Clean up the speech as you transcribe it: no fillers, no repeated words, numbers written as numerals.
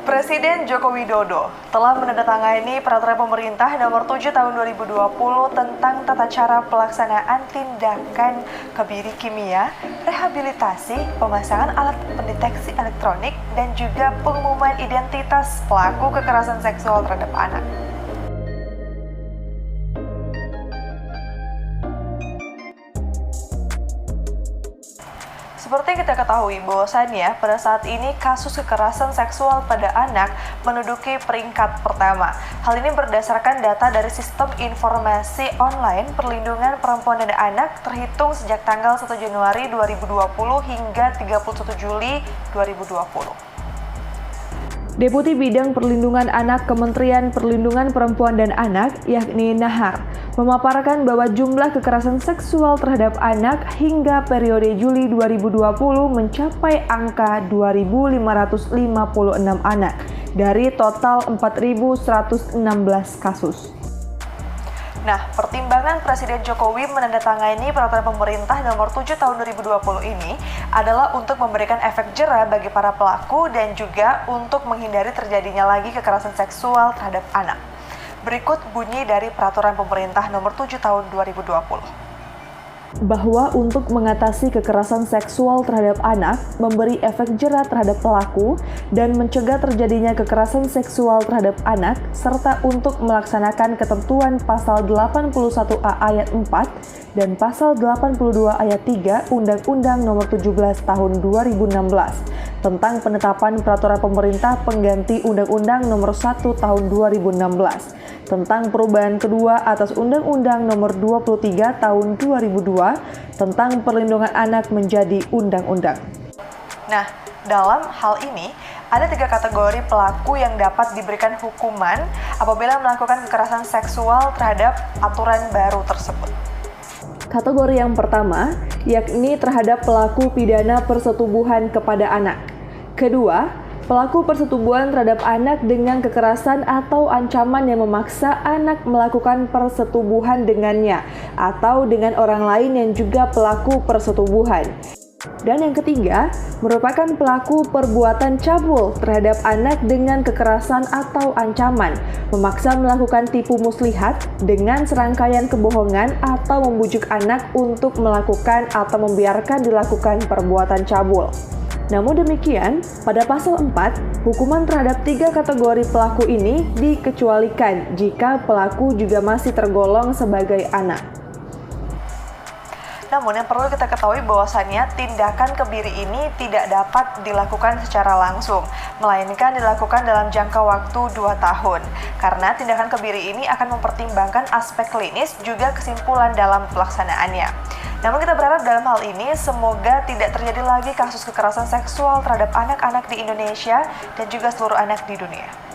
Presiden Joko Widodo telah menandatangani Peraturan Pemerintah Nomor 7 Tahun 2020 tentang tata cara pelaksanaan tindakan kebiri kimia, rehabilitasi, pemasangan alat pendeteksi elektronik, dan juga pengumuman identitas pelaku kekerasan seksual terhadap anak. Seperti yang kita ketahui bahwasannya pada saat ini kasus kekerasan seksual pada anak menduduki peringkat pertama. Hal ini berdasarkan data dari Sistem Informasi Online Perlindungan Perempuan dan Anak terhitung sejak tanggal 1 Januari 2020 hingga 31 Juli 2020. Deputi Bidang Perlindungan Anak Kementerian Perlindungan Perempuan dan Anak, yakni Nahar, memaparkan bahwa jumlah kekerasan seksual terhadap anak hingga periode Juli 2020 mencapai angka 2.556 anak dari total 4.116 kasus. Nah, pertimbangan Presiden Jokowi menandatangani Peraturan Pemerintah Nomor 7 Tahun 2020 ini adalah untuk memberikan efek jera bagi para pelaku dan juga untuk menghindari terjadinya lagi kekerasan seksual terhadap anak. Berikut bunyi dari Peraturan Pemerintah Nomor 7 Tahun 2020. Bahwa untuk mengatasi kekerasan seksual terhadap anak, memberi efek jera terhadap pelaku, dan mencegah terjadinya kekerasan seksual terhadap anak, serta untuk melaksanakan ketentuan Pasal 81A ayat 4 dan Pasal 82 ayat 3 Undang-Undang Nomor 17 Tahun 2016 tentang penetapan Peraturan Pemerintah Pengganti Undang-Undang Nomor 1 Tahun 2016 tentang perubahan kedua atas Undang-Undang Nomor 23 Tahun 2002 tentang perlindungan anak menjadi undang-undang. Nah, dalam hal ini ada 3 kategori pelaku yang dapat diberikan hukuman apabila melakukan kekerasan seksual terhadap aturan baru tersebut. Kategori yang pertama, yakni terhadap pelaku pidana persetubuhan kepada anak. Kedua, pelaku persetubuhan terhadap anak dengan kekerasan atau ancaman yang memaksa anak melakukan persetubuhan dengannya atau dengan orang lain yang juga pelaku persetubuhan. Dan yang ketiga, merupakan pelaku perbuatan cabul terhadap anak dengan kekerasan atau ancaman, memaksa melakukan tipu muslihat dengan serangkaian kebohongan atau membujuk anak untuk melakukan atau membiarkan dilakukan perbuatan cabul. Namun demikian, pada pasal 4, hukuman terhadap 3 kategori pelaku ini dikecualikan jika pelaku juga masih tergolong sebagai anak. Namun yang perlu kita ketahui bahwasannya tindakan kebiri ini tidak dapat dilakukan secara langsung, melainkan dilakukan dalam jangka waktu 2 tahun. Karena tindakan kebiri ini akan mempertimbangkan aspek klinis juga kesimpulan dalam pelaksanaannya. Namun kita berharap dalam hal ini semoga tidak terjadi lagi kasus kekerasan seksual terhadap anak-anak di Indonesia dan juga seluruh anak di dunia.